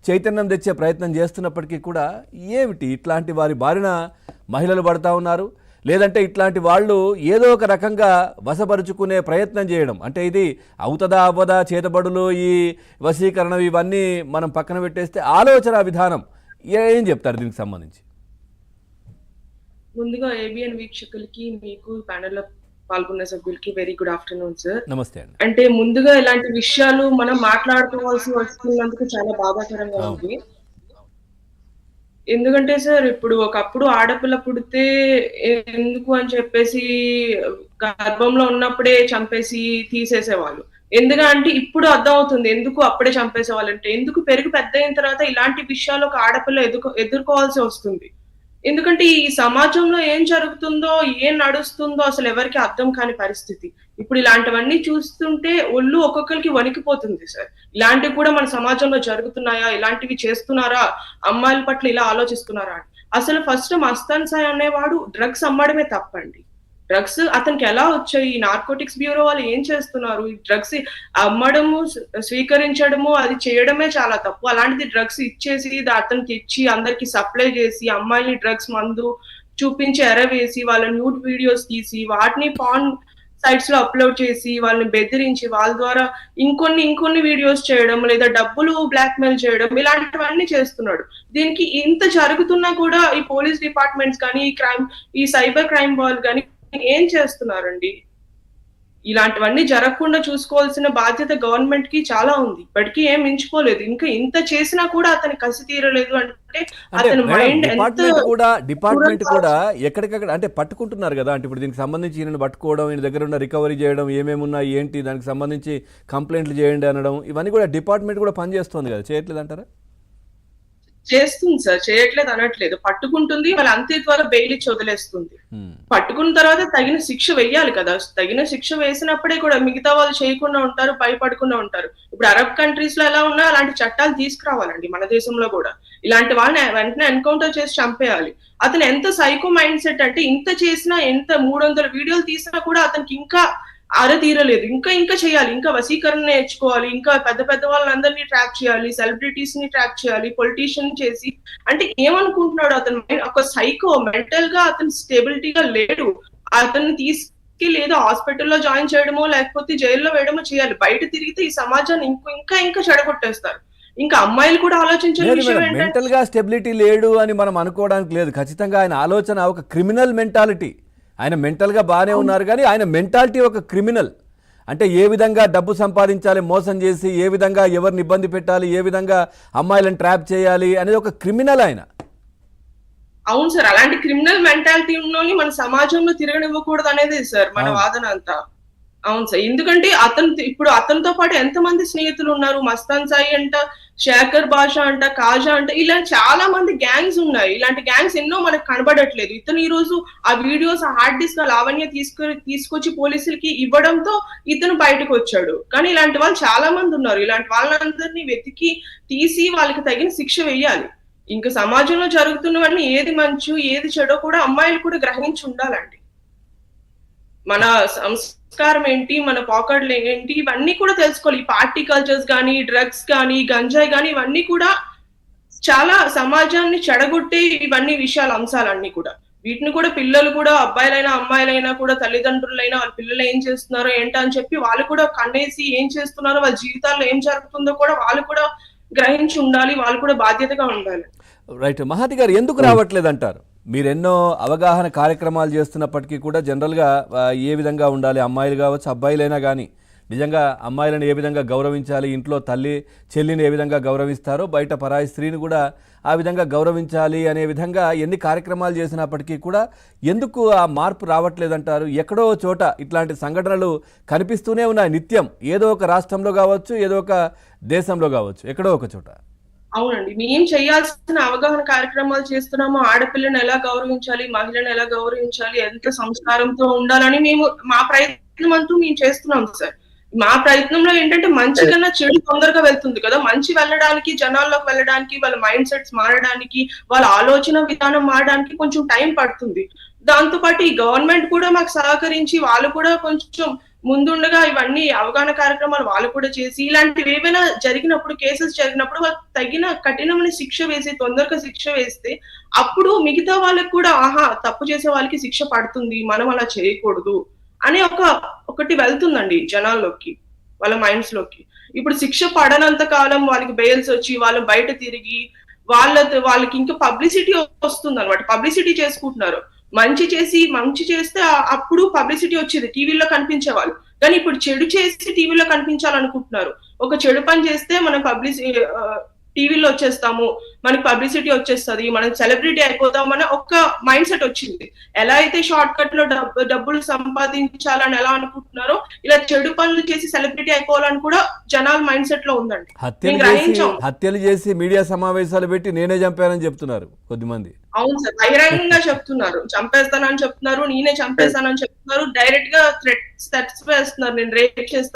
చైతన్యం తెచ్చే ప్రయత్నం చేస్తున్నప్పటికీ కూడా ఏమిటి ఇట్లాంటి వారి బారిన మహిళలు పడతా ఉన్నారు? లేదంటే ఇట్లాంటి వాళ్ళు ఏదో ఒక రకంగా వశపరుచుకునే ప్రయత్నం చేయడం, అంటే ఇది అవుతదా అవ్వదా చేతబడులు ఈ వశీకరణ ఇవన్నీ మనం పక్కన పెట్టేస్తే ఆలోచన విధానం ఏం చెప్తారు దీనికి సంబంధించి? ముందుగా ఏబిఎన్ వీక్షకులకి, మీకు ప్యానెల్ లో పాల్గొన్న సభ్యులకి వెరీ గుడ్ ఆఫ్టర్నూన్ సార్. నమస్తే అండి. అంటే ముందుగా ఇలాంటి విషయాలు మనం మాట్లాడుకోవాల్సి వస్తున్నందుకు చాలా బాధాకరంగా ఉంది. ఎందుకంటే సార్, ఇప్పుడు ఒకప్పుడు ఆడపిల్ల పుడితే ఎందుకు అని చెప్పేసి గర్భంలో ఉన్నప్పుడే చంపేసి తీసేసేవాళ్ళు. ఎందుకంటే ఇప్పుడు అర్థం అవుతుంది ఎందుకు అప్పుడే చంపేసేవాళ్ళంటే. ఎందుకు పెరిగి పెద్ద అయిన తర్వాత ఇలాంటి విషయాలు ఒక ఆడపిల్ల ఎదుర్కోవాల్సి వస్తుంది. ఎందుకంటే ఈ సమాజంలో ఏం జరుగుతుందో, ఏం నడుస్తుందో అసలు ఎవరికీ అర్థం కాని పరిస్థితి. ఇప్పుడు ఇలాంటివన్నీ చూస్తుంటే ఒళ్ళు ఒక్కొక్కరికి వణికిపోతుంది సార్. ఇలాంటివి కూడా మన సమాజంలో జరుగుతున్నాయా? ఇలాంటివి చేస్తున్నారా? అమ్మాయిల పట్ల ఇలా ఆలోచిస్తున్నారా? అసలు ఫస్ట్ మస్తాన్ సాయి అనేవాడు డ్రగ్స్ అమ్మడమే తప్పండి. డ్రగ్స్ అతనికి ఎలా వచ్చాయి? ఈ నార్కోటిక్స్ బ్యూరో వాళ్ళు ఏం చేస్తున్నారు? ఈ డ్రగ్స్ అమ్మడము, స్వీకరించడము, అది చేయడమే చాలా తప్పు. అలాంటిది డ్రగ్స్ ఇచ్చేసి అతను తెచ్చి అందరికి సప్లై చేసి అమ్మాయిని డ్రగ్స్ మందు చూపించి ఎరవేసి వాళ్ళ న్యూడ్ వీడియోస్ తీసి వాటిని పాన్ సైట్స్ లో అప్లోడ్ చేసి వాళ్ళని బెదిరించి వాళ్ళ ద్వారా ఇంకొన్ని వీడియోస్ చేయడం, లేదా డబ్బులు బ్లాక్ మెయిల్ చేయడం, ఇలాంటివన్నీ చేస్తున్నాడు. దీనికి ఇంత జరుగుతున్నా కూడా ఈ పోలీస్ డిపార్ట్మెంట్స్ కానీ, ఈ సైబర్ క్రైమ్ వాళ్ళు కానీ ఏం చేస్తున్నారండి? ఇలాంటివన్నీ జరగకుండా చూసుకోవాల్సిన బాధ్యత గవర్నమెంట్ కి చాలా ఉంది. ఇప్పటికీ ఏం మించిపోలేదు. ఇంకా ఇంత చేసినా కూడా అతని కసి తీరలేదు అంటే అతని మైండ్ డిపార్ట్మెంట్ కూడా ఎక్కడికక్కడ అంటే పట్టుకుంటున్నారు కదా. అంటే ఇప్పుడు దీనికి సంబంధించి ఈయన పట్టుకోవడం, ఈయన దగ్గర ఉన్న రికవరీ చేయడం, ఏమేమి ఉన్నాయి ఏంటి దానికి సంబంధించి కంప్లైంట్లు చేయండి అనడం, ఇవన్నీ కూడా డిపార్ట్మెంట్ కూడా పనిచేస్తుంది కదా. చేయట్లేదు అంటారా? చేస్తుంది సార్, చేయట్లేదు అనట్లేదు. పట్టుకుంటుంది, వాళ్ళ అంతే త్వరగా బెయిల్ ఇచ్చి వదిలేస్తుంది. పట్టుకున్న తర్వాత తగిన శిక్ష వేయాలి కదా. తగిన శిక్ష వేసినప్పుడే కూడా మిగతా వాళ్ళు చేయకుండా ఉంటారు, భయపడకుండా ఉంటారు. ఇప్పుడు అరబ్ కంట్రీస్ లో ఎలా ఉన్నా అలాంటి చట్టాలు తీసుకురావాలండి. మన దేశంలో కూడా ఇలాంటి వాళ్ళని వెంటనే ఎన్కౌంటర్ చేసి చంపేయాలి. అతను ఎంత సైకో మైండ్ సెట్ అంటే, ఇంత చేసినా, ఎంత 300 వీడియోలు తీసినా కూడా అతనికి ఇంకా తీరలేదు. ఇంకా చేయాలి, ఇంకా వశీకరణ నేర్చుకోవాలి, ఇంకా పెద్ద వాళ్ళందరినీ ట్రాక్ చేయాలి, సెలబ్రిటీస్ ని ట్రాక్ చేయాలి, పొలిటీషియన్ చేసి. అంటే ఏమనుకుంటున్నాడు అతను? ఒక సైకో, మెంటల్ గా అతను స్టేబిలిటీగా లేడు. అతన్ని తీసుకెళ్ళి ఏదో హాస్పిటల్లో జాయిన్ చేయడమో లేకపోతే జైల్లో వేయడమో చేయాలి. బయట తిరిగితే ఈ సమాజాన్ని ఇంకా చెడగొట్టేస్తారు. ఇంకా అమ్మాయిలు కూడా ఆలోచించే విషయం ఏంటంటే, మెంటల్ గా స్టెబిలిటీ లేడు అని మనం అనుకోవడానికి లేదు. ఖచ్చితంగా ఆయన ఆలోచన ఒక క్రిమినల్ మెంటాలిటీ. ఆయన మెంటల్గా బాగానే ఉన్నారు కానీ ఆయన మెంటాలిటీ ఒక క్రిమినల్. అంటే ఏ విధంగా డబ్బు సంపాదించాలి, మోసం చేసి ఏ విధంగా ఎవరిని ఇబ్బంది పెట్టాలి, ఏ విధంగా అమ్మాయిలను ట్రాప్ చేయాలి అనేది ఒక క్రిమినల్ ఆయన. అవును సార్, అలాంటి క్రిమినల్ మెంటాలిటీ ఉన్నోని మన సమాజంలో తిరగనివ్వకూడదు అనేది సార్ మన వాదన అంతా. అవును సార్, ఎందుకంటే ఇప్పుడు అతనితో పాటు ఎంతమంది స్నేహితులు ఉన్నారు? మస్తాన్ సాయి అంట, శేఖర్ భాష అంట, కాజా అంట, ఇలా చాలా మంది గ్యాంగ్స్ ఉన్నాయి. ఇలాంటి గ్యాంగ్స్ ఎన్నో మనకు కనబడట్లేదు. ఇతను ఈ రోజు ఆ వీడియోస్, ఆ హార్డ్ డిస్క్ లావణ్య తీసుకొచ్చి పోలీసులకి ఇవ్వడంతో ఇతను బయటకు వచ్చాడు. కానీ ఇలాంటి వాళ్ళు చాలా మంది ఉన్నారు. ఇలాంటి వాళ్ళందరినీ వెతికి తీసి వాళ్ళకి తగిన శిక్ష వేయాలి. ఇంకా సమాజంలో జరుగుతున్నవన్నీ ఏది మంచు ఏది చెడో కూడా అమ్మాయిలు కూడా గ్రహించి ఉండాలండి. మన సంస్కారం ఏంటి, మన పాకెట్లు ఏంటి, ఇవన్నీ కూడా తెలుసుకోవాలి. ఈ పార్టీ కల్చర్స్ కానీ, డ్రగ్స్ కానీ, గంజాయి కానీ, ఇవన్నీ కూడా చాలా సమాజాన్ని చెడగొట్టే ఇవన్నీ విషయాలు, అంశాలన్నీ కూడా. వీటిని కూడా పిల్లలు కూడా, అబ్బాయిలైనా అమ్మాయిలైనా కూడా, తల్లిదండ్రులైనా వాళ్ళ పిల్లలు ఏం చేస్తున్నారో ఏంటో అని చెప్పి వాళ్ళు కూడా కన్నేసి ఏం చేస్తున్నారో, వాళ్ళ జీవితాల్లో ఏం జరుగుతుందో కూడా వాళ్ళు కూడా గ్రహించి ఉండాలి. వాళ్ళు కూడా బాధ్యతగా ఉండాలి. రైట్. మహతి గారు, ఎందుకు రావట్లేదు అంటారు? మీరు ఎన్నో అవగాహన కార్యక్రమాలు చేస్తున్నప్పటికీ కూడా జనరల్గా ఏ విధంగా ఉండాలి, అమ్మాయిలు కావచ్చు అబ్బాయిలైనా కానీ నిజంగా అమ్మాయిలను ఏ విధంగా గౌరవించాలి, ఇంట్లో తల్లి చెల్లిని ఏ విధంగా గౌరవిస్తారో బయట పరాయి స్త్రీని కూడా ఆ విధంగా గౌరవించాలి అనే విధంగా ఎన్ని కార్యక్రమాలు చేసినప్పటికీ కూడా ఎందుకు ఆ మార్పు రావట్లేదంటారు? ఎక్కడో చోట ఇట్లాంటి సంఘటనలు కనిపిస్తూనే ఉన్నాయి నిత్యం. ఏదో ఒక రాష్ట్రంలో కావచ్చు, ఏదో ఒక దేశంలో కావచ్చు, ఎక్కడో ఒక చోట. అవునండి, మేము చేయాల్సిన అవగాహన కార్యక్రమాలు చేస్తున్నాము. ఆడపిల్లని ఎలా గౌరవించాలి, మహిళను ఎలా గౌరవించాలి, ఎంత సంస్కారంతో ఉండాలని మా ప్రయత్నం అంటూ మేము చేస్తున్నాం సార్. మా ప్రయత్నంలో ఏంటంటే మంచి కన్నా చెడు తొందరగా వెళ్తుంది కదా. మంచి వెళ్ళడానికి, జనాల్లోకి వెళ్ళడానికి, వాళ్ళ మైండ్ సెట్స్ మారడానికి, వాళ్ళ ఆలోచన విధానం మారడానికి కొంచెం టైం పడుతుంది. దాంతో పాటు ఈ గవర్నమెంట్ కూడా మాకు సహకరించి వాళ్ళు కూడా కొంచెం ముందుండగా ఇవన్నీ అవగాహన కార్యక్రమాలు వాళ్ళు కూడా చేసి ఇలాంటివి ఏవైనా జరిగినప్పుడు కేసెస్ జరిగినప్పుడు వాళ్ళకి తగిన కఠినమైన శిక్ష వేసి తొందరగా శిక్ష వేస్తే అప్పుడు మిగతా వాళ్ళకి కూడా ఆహా తప్పు చేసే వాళ్ళకి శిక్ష పడుతుంది మనం అలా చేయకూడదు అనే ఒకటి వెళ్తుందండి జనాల్లోకి వాళ్ళ మైండ్స్ లోకి. ఇప్పుడు శిక్ష పడనంత కాలం వాళ్ళకి బెయిల్స్ వచ్చి వాళ్ళు బయట తిరిగి వాళ్ళకి ఇంకా పబ్లిసిటీ వస్తుంది అనమాట, పబ్లిసిటీ చేసుకుంటున్నారు. మంచి చేస్తే అప్పుడు పబ్లిసిటీ వచ్చేది, టీవీలో కనిపించేవాళ్ళు. కానీ ఇప్పుడు చెడు చేసి టీవీలో కనిపించాలనుకుంటున్నారు. ఒక చెడు పని చేస్తే మనం టీవీలో వచ్చేస్తాము, మనకి పబ్లిసిటీ వచ్చేస్తుంది, మనం సెలబ్రిటీ అయిపోతాం అనే ఒక మైండ్ సెట్ వచ్చింది. ఎలా అయితే షార్ట్ కట్ లో డబ్బులు సంపాదించాలని ఎలా అనుకుంటున్నారో ఇలా చెడు పనులు చేసి సెలబ్రిటీ అయిపోవాలని కూడా జనాల మైండ్ సెట్ లో ఉందండి. హత్యలు చేసి మీడియా సమావేశాలు పెట్టి నేనే చంపానని చెప్తున్నారు కొద్దిమంది. అవును సార్, బహిరంగంగా చెప్తున్నారు, చంపేస్తానని చెప్తున్నారు, నేనే చంపేస్తానని చెప్తున్నారు, డైరెక్ట్ గా థ్రెట్స్ వేస్తున్నారు, నేను రేప్ చేస్తాను